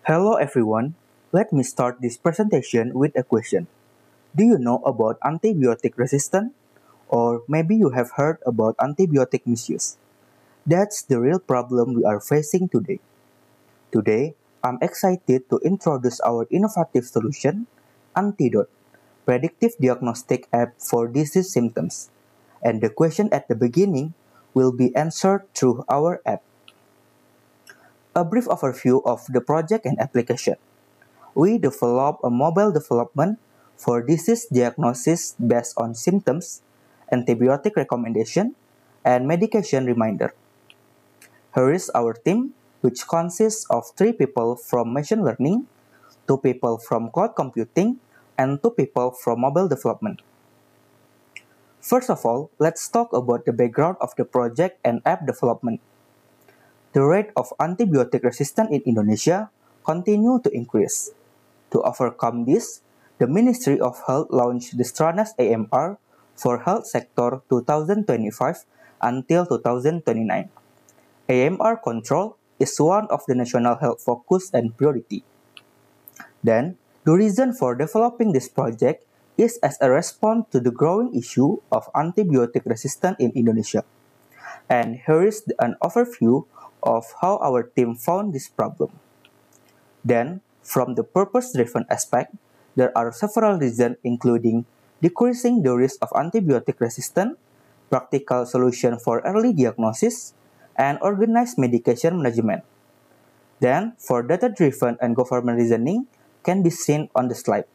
Hello everyone. Let me start this presentation with a question. Do you know about antibiotic resistance? Or maybe you have heard about antibiotic misuse. That's the real problem we are facing today. Today, I'm excited to introduce our innovative solution, Antidot, Predictive Diagnostic app for disease symptoms. And the question at the beginning will be answered through our app. A brief overview of the project and application. We develop a mobile development for disease diagnosis based on symptoms, antibiotic recommendation, and medication reminder. Here is our team, which consists of 3 people from machine learning, 2 people from cloud computing, and 2 people from mobile development. First of all, let's talk about the background of the project and app development. The rate of antibiotic resistance in Indonesia continue to increase. To overcome this, the Ministry of Health launched the Stranas AMR for Health Sector 2025 until 2029. AMR control is one of the national health focus and priority. Then, the reason for developing this project is as a response to the growing issue of antibiotic resistance in Indonesia. And here is an overview of how our team found this problem. Then, from the purpose-driven aspect, there are several reasons including decreasing the risk of antibiotic resistance, practical solution for early diagnosis, and organized medication management. Then, for data-driven and government reasoning can be seen on the slide.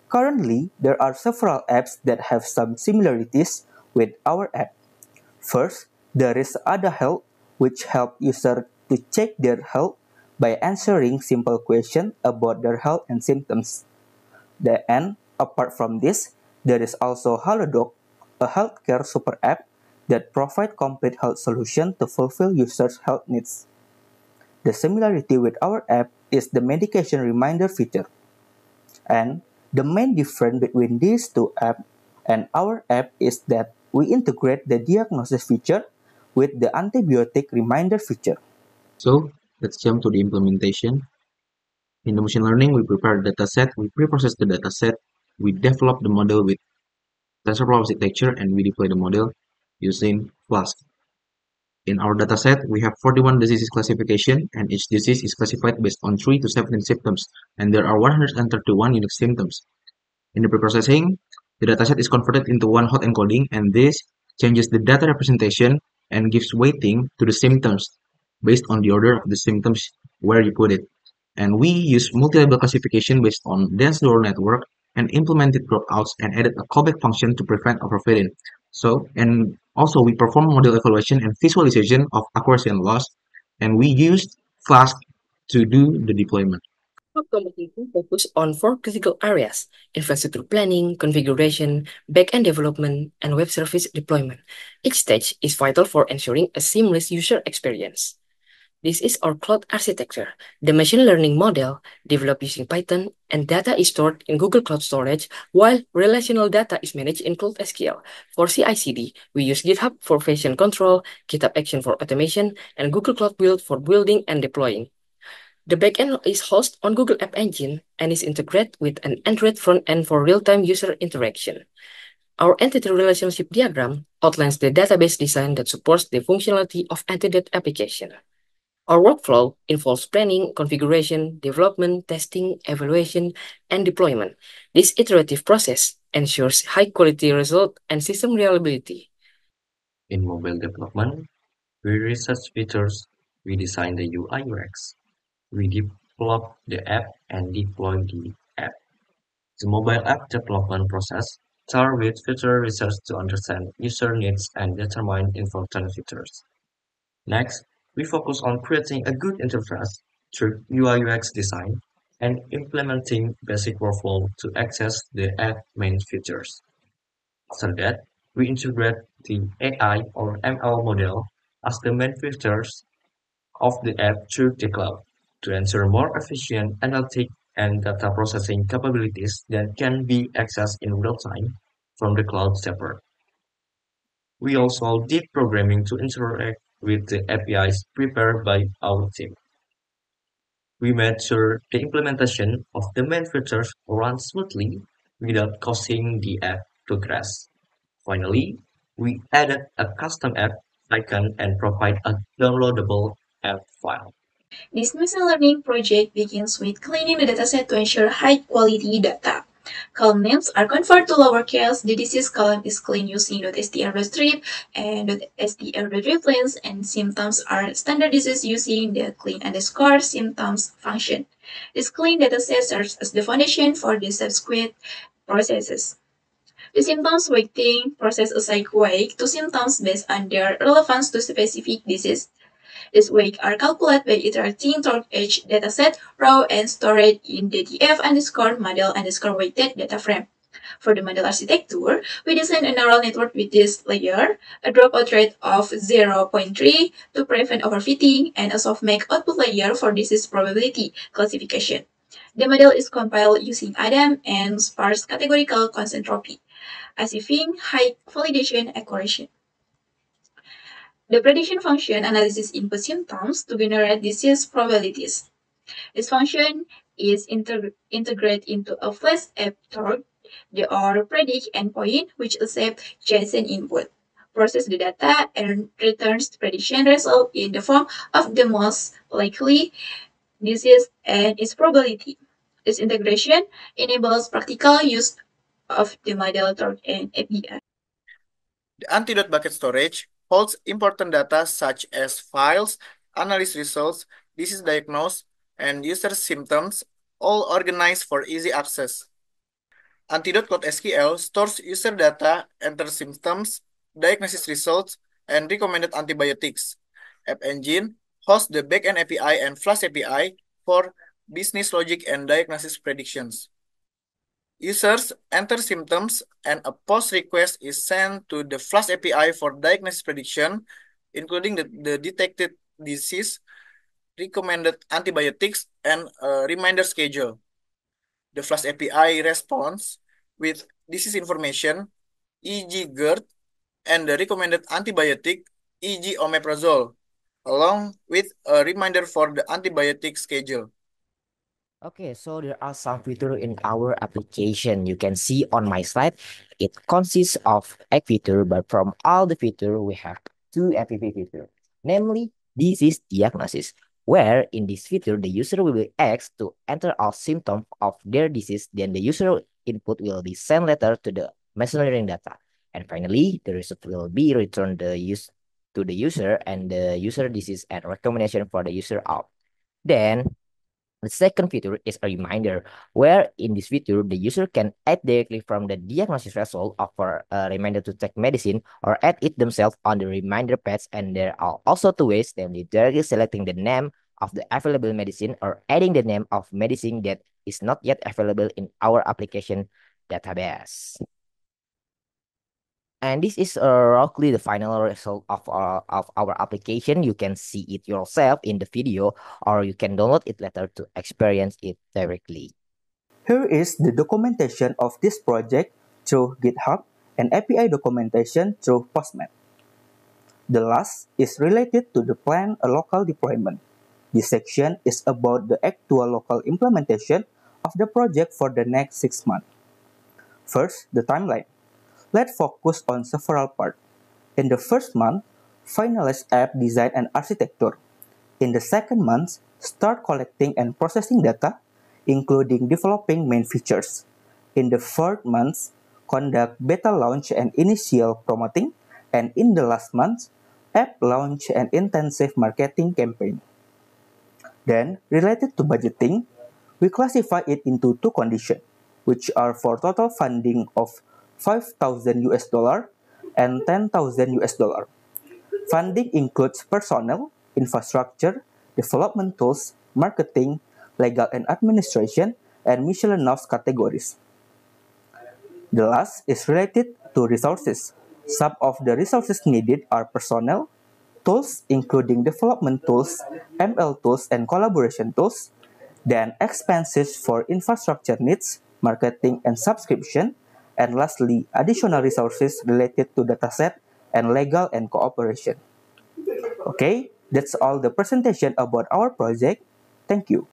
Currently, there are several apps that have some similarities with our app. First, there is Ada Health, which help users to check their health by answering simple questions about their health and symptoms. And apart from this, there is also Halodoc, a healthcare super app that provides complete health solution to fulfill users' health needs. The similarity with our app is the medication reminder feature. And the main difference between these two apps and our app is that we integrate the diagnosis feature with the antibiotic reminder feature. So, let's jump to the implementation. In the machine learning, we prepare the dataset, we preprocess the dataset, we develop the model with TensorFlow architecture, and we deploy the model using Flask. In our dataset, we have 41 diseases classification, and each disease is classified based on 3 to 17 symptoms, and there are 131 unique symptoms. In the preprocessing, the dataset is converted into one hot encoding, and this changes the data representation and gives weighting to the symptoms based on the order of the symptoms where you put it. And we use multi-level classification based on dense neural network and implemented dropouts and added a callback function to prevent overfitting. And also we perform model evaluation and visualization of accuracy and loss, and we used Flask to do the deployment. Cloud computing focus on 4 critical areas: infrastructure planning, configuration, back-end development, and web service deployment. Each stage is vital for ensuring a seamless user experience. This is our cloud architecture. The machine learning model, developed using Python, and data is stored in Google Cloud Storage, while relational data is managed in Cloud SQL. For CI/CD, we use GitHub for version control, GitHub Action for automation, and Google Cloud Build for building and deploying. The backend is hosted on Google App Engine and is integrated with an Android frontend for real-time user interaction. Our entity relationship diagram outlines the database design that supports the functionality of Antidot application. Our workflow involves planning, configuration, development, testing, evaluation, and deployment. This iterative process ensures high-quality result and system reliability. In mobile development, we research features, we design the UI UX, we develop the app and deploy the app. The mobile app development process starts with feature research to understand user needs and determine important features. Next, we focus on creating a good interface through UI UX design and implementing basic workflow to access the app main features. After that, we integrate the AI or ML model as the main features of the app through the cloud to ensure more efficient analytic and data processing capabilities that can be accessed in real time from the cloud server. We also did programming to interact with the APIs prepared by our team. We made sure the implementation of the main features runs smoothly without causing the app to crash. Finally, we added a custom app icon and provide a downloadable app file. This machine learning project begins with cleaning the dataset to ensure high quality data. Column names are converted to lowercase. The disease column is cleaned using .str.retrieve and .str.retrieve lines, and symptoms are standardized using the clean underscore symptoms function. This clean dataset serves as the foundation for the subsequent processes. The symptoms weighting process assigns weight to symptoms based on their relevance to specific disease. These weights are calculated by iterating toward each dataset row and stored in the df underscore model underscore weighted data frame. For the model architecture, we designed a neural network with this layer, a dropout rate of 0.3 to prevent overfitting, and a softmax output layer for disease probability classification. The model is compiled using ADAM and sparse categorical concentropy, achieving high validation accuracy. The prediction function analyzes input symptoms to generate disease probabilities. This function is integrated into a flash method, or predict endpoint, which accepts JSON input, processes the data, and returns the prediction result in the form of the most likely disease and its probability. This integration enables practical use of the model through an API. The Antidot bucket storage holds important data such as files, analysis results, disease diagnosis, and user symptoms, all organized for easy access. Antidot.sql stores user data, enters symptoms, diagnosis results, and recommended antibiotics. App Engine hosts the backend API and Flash API for business logic and diagnosis predictions. Users enter symptoms and a post request is sent to the Flash API for diagnosis prediction, including the detected disease, recommended antibiotics, and a reminder schedule. The Flash API responds with disease information, e.g. GERD, and the recommended antibiotic, e.g. omeprazole, along with a reminder for the antibiotic schedule. Okay, so there are some features in our application. You can see on my slide, it consists of 8 features, but from all the features, we have 2 MVP features. Namely, this is diagnosis, where in this feature, the user will be asked to enter all symptoms of their disease, then the user input will be sent later to the machine learning data. And finally, the result will be returned to the user and the user disease and recommendation for the user out. Then the second feature is a reminder, where in this feature, the user can add directly from the diagnosis result offer a reminder to take medicine or add it themselves on the reminder page. And there are also 2 ways, namely directly selecting the name of the available medicine or adding the name of medicine that is not yet available in our application database. And this is roughly the final result of our application. You can see it yourself in the video, or you can download it later to experience it directly. Here is the documentation of this project through GitHub and API documentation through Postman. The last is related to the plan a local deployment. This section is about the actual local implementation of the project for the next 6 months. First, the timeline. Let's focus on several parts. In the first month, finalize app design and architecture. In the second month, start collecting and processing data, including developing main features. In the third month, conduct beta launch and initial promoting. And in the last month, app launch and intensive marketing campaign. Then, related to budgeting, we classify it into 2 conditions, which are for total funding of $5,000 and $10,000. Funding includes personnel, infrastructure, development tools, marketing, legal and administration, and miscellaneous categories. The last is related to resources. Some of the resources needed are personnel, tools including development tools, ML tools, and collaboration tools, then expenses for infrastructure needs, marketing and subscription, and lastly, additional resources related to dataset and legal and cooperation. Okay, that's all the presentation about our project. Thank you.